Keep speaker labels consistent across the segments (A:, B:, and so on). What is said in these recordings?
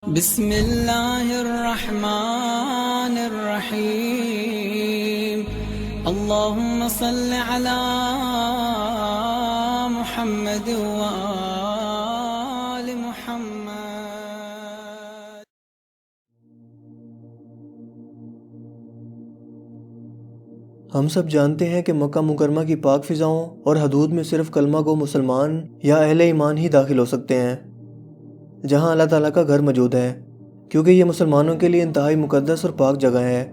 A: بسم اللہ الرحمن الرحیم اللہم صل علی محمد وآل محمد۔
B: ہم سب جانتے ہیں کہ مکہ مکرمہ کی پاک فضاؤں اور حدود میں صرف کلمہ گو مسلمان یا اہل ایمان ہی داخل ہو سکتے ہیں، جہاں اللہ تعالیٰ کا گھر موجود ہے، کیونکہ یہ مسلمانوں کے لیے انتہائی مقدس اور پاک جگہ ہے،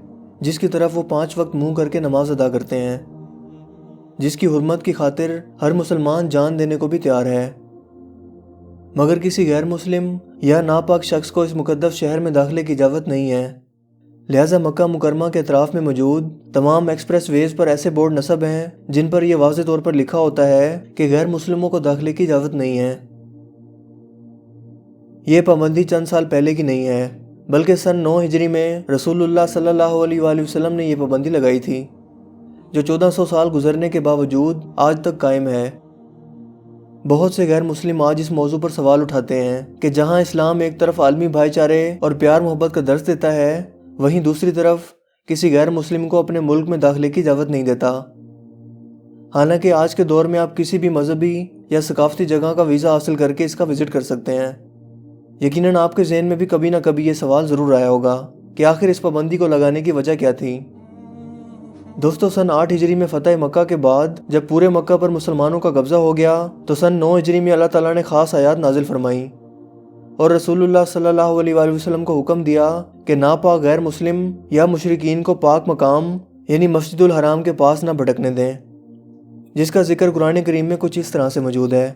B: جس کی طرف وہ 5 وقت منہ کر کے نماز ادا کرتے ہیں، جس کی حرمت کی خاطر ہر مسلمان جان دینے کو بھی تیار ہے۔ مگر کسی غیر مسلم یا ناپاک شخص کو اس مقدس شہر میں داخلے کی اجازت نہیں ہے، لہٰذا مکہ مکرمہ کے اطراف میں موجود تمام ایکسپریس ویز پر ایسے بورڈ نصب ہیں جن پر یہ واضح طور پر لکھا ہوتا ہے کہ غیر مسلموں کو داخلے کی اجازت نہیں ہے۔ یہ پابندی چند سال پہلے کی نہیں ہے، بلکہ سن 9 ہجری میں رسول اللہ صلی اللہ علیہ وآلہ وسلم نے یہ پابندی لگائی تھی، جو 1400 سال گزرنے کے باوجود آج تک قائم ہے۔ بہت سے غیر مسلم آج اس موضوع پر سوال اٹھاتے ہیں کہ جہاں اسلام ایک طرف عالمی بھائی چارے اور پیار محبت کا درس دیتا ہے، وہیں دوسری طرف کسی غیر مسلم کو اپنے ملک میں داخلے کی اجازت نہیں دیتا۔ حالانکہ آج کے دور میں آپ کسی بھی مذہبی یا ثقافتی جگہ کا ویزا حاصل کر کے اس کا وزٹ کر سکتے ہیں۔ یقیناً آپ کے ذہن میں بھی کبھی نہ کبھی یہ سوال ضرور آیا ہوگا کہ آخر اس پابندی کو لگانے کی وجہ کیا تھی۔ دوستو، سن 8 ہجری میں فتح مکہ کے بعد جب پورے مکہ پر مسلمانوں کا قبضہ ہو گیا تو سن 9 ہجری میں اللہ تعالیٰ نے خاص آیات نازل فرمائیں اور رسول اللہ صلی اللہ علیہ وآلہ وسلم کو حکم دیا کہ ناپاک غیر مسلم یا مشرکین کو پاک مقام یعنی مسجد الحرام کے پاس نہ بھٹکنے دیں، جس کا ذکر قرآن کریم میں کچھ اس طرح سے موجود ہے: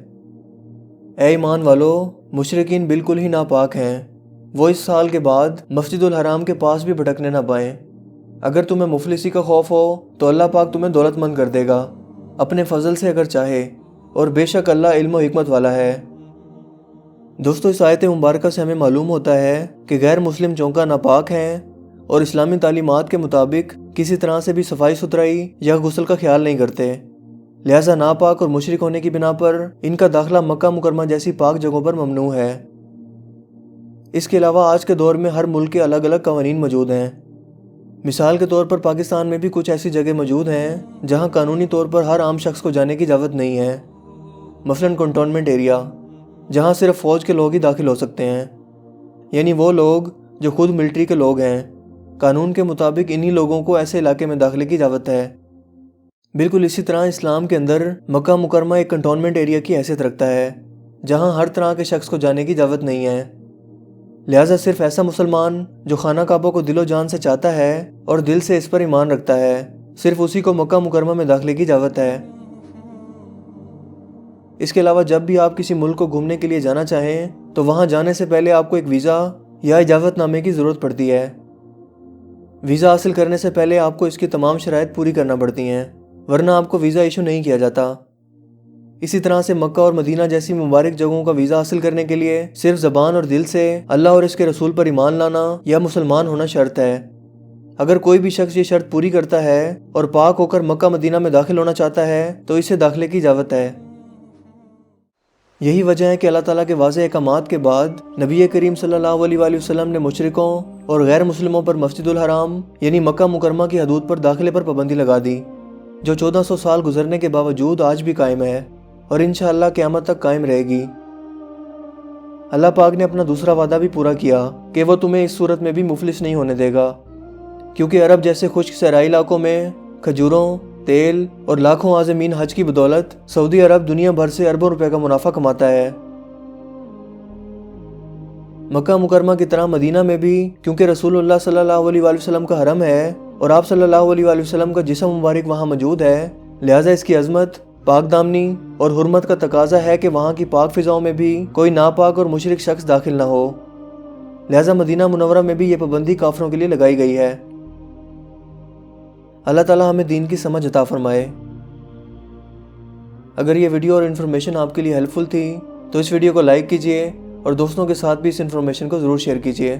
B: اے ایمان والو، مشرکین بالکل ہی ناپاک ہیں، وہ اس سال کے بعد مسجد الحرام کے پاس بھی بھٹکنے نہ پائیں۔ اگر تمہیں مفلسی کا خوف ہو تو اللہ پاک تمہیں دولت مند کر دے گا اپنے فضل سے اگر چاہے، اور بے شک اللہ علم و حکمت والا ہے۔ دوستو، اس آیت مبارکہ سے ہمیں معلوم ہوتا ہے کہ غیر مسلم چونکہ ناپاک ہیں اور اسلامی تعلیمات کے مطابق کسی طرح سے بھی صفائی ستھرائی یا غسل کا خیال نہیں کرتے، لہٰذا ناپاک اور مشرک ہونے کی بنا پر ان کا داخلہ مکہ مکرمہ جیسی پاک جگہوں پر ممنوع ہے۔ اس کے علاوہ آج کے دور میں ہر ملک کے الگ الگ قوانین موجود ہیں۔ مثال کے طور پر پاکستان میں بھی کچھ ایسی جگہ موجود ہیں جہاں قانونی طور پر ہر عام شخص کو جانے کی اجازت نہیں ہے، مثلاً کنٹونمنٹ ایریا، جہاں صرف فوج کے لوگ ہی داخل ہو سکتے ہیں، یعنی وہ لوگ جو خود ملٹری کے لوگ ہیں۔ قانون کے مطابق انہی لوگوں کو ایسے علاقے میں داخلے کی اجازت ہے۔ بالکل اسی طرح اسلام کے اندر مکہ مکرمہ ایک کنٹونمنٹ ایریا کی حیثیت رکھتا ہے، جہاں ہر طرح کے شخص کو جانے کی اجازت نہیں ہے، لہٰذا صرف ایسا مسلمان جو خانہ کعبہ کو دل و جان سے چاہتا ہے اور دل سے اس پر ایمان رکھتا ہے، صرف اسی کو مکہ مکرمہ میں داخلے کی اجازت ہے۔ اس کے علاوہ جب بھی آپ کسی ملک کو گھومنے کے لیے جانا چاہیں تو وہاں جانے سے پہلے آپ کو ایک ویزا یا اجازت نامے کی ضرورت پڑتی ہے۔ ویزا حاصل کرنے سے پہلے آپ کو اس کی تمام شرائط پوری کرنا پڑتی ہیں، ورنہ آپ کو ویزا ایشو نہیں کیا جاتا۔ اسی طرح سے مکہ اور مدینہ جیسی مبارک جگہوں کا ویزا حاصل کرنے کے لیے صرف زبان اور دل سے اللہ اور اس کے رسول پر ایمان لانا یا مسلمان ہونا شرط ہے۔ اگر کوئی بھی شخص یہ شرط پوری کرتا ہے اور پاک ہو کر مکہ مدینہ میں داخل ہونا چاہتا ہے تو اسے داخلے کی اجازت ہے۔ یہی وجہ ہے کہ اللہ تعالیٰ کے واضح احکامات کے بعد نبی کریم صلی اللہ علیہ وآلہ وسلم نے مشرکوں اور غیر مسلموں پر مسجد الحرام یعنی مکہ مکرمہ کی حدود پر داخلے پر پابندی لگا دی، جو 1400 سال گزرنے کے باوجود آج بھی قائم ہے اور انشاءاللہ قیامت تک قائم رہے گی۔ اللہ پاک نے اپنا دوسرا وعدہ بھی پورا کیا کہ وہ تمہیں اس صورت میں بھی مفلس نہیں ہونے دے گا، کیونکہ عرب جیسے خشک صحرائی علاقوں میں کھجوروں، تیل اور لاکھوں عازمین حج کی بدولت سعودی عرب دنیا بھر سے اربوں روپے کا منافع کماتا ہے۔ مکہ مکرمہ کی طرح مدینہ میں بھی کیونکہ رسول اللہ صلی اللہ علیہ وآلہ وسلم کا حرم ہے اور آپ صلی اللہ علیہ وآلہ وسلم کا جسم مبارک وہاں موجود ہے، لہٰذا اس کی عظمت، پاک دامنی اور حرمت کا تقاضا ہے کہ وہاں کی پاک فضاؤں میں بھی کوئی ناپاک اور مشرک شخص داخل نہ ہو، لہٰذا مدینہ منورہ میں بھی یہ پابندی کافروں کے لیے لگائی گئی ہے۔ اللہ تعالیٰ ہمیں دین کی سمجھ عطا فرمائے۔ اگر یہ ویڈیو اور انفارمیشن آپ کے لیے ہیلپ فل تھی تو اس ویڈیو کو لائک کیجئے اور دوستوں کے ساتھ بھی اس انفارمیشن کو ضرور شیئر کیجئے۔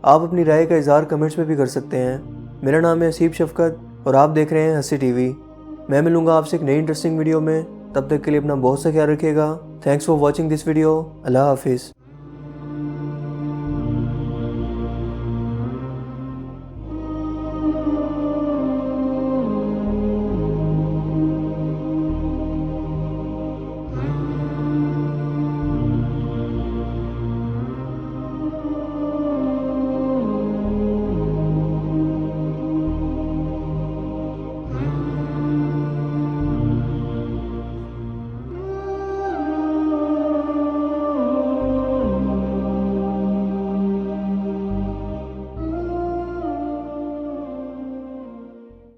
B: آپ اپنی رائے کا اظہار کمنٹس میں بھی کر سکتے ہیں۔ میرا نام ہے حسیب شفقت اور آپ دیکھ رہے ہیں ہنسی ٹی وی۔ میں ملوں گا آپ سے ایک نئی انٹرسٹنگ ویڈیو میں، تب تک کے لیے اپنا بہت سا خیال رکھیے گا۔ Thanks for watching this video. اللہ حافظ۔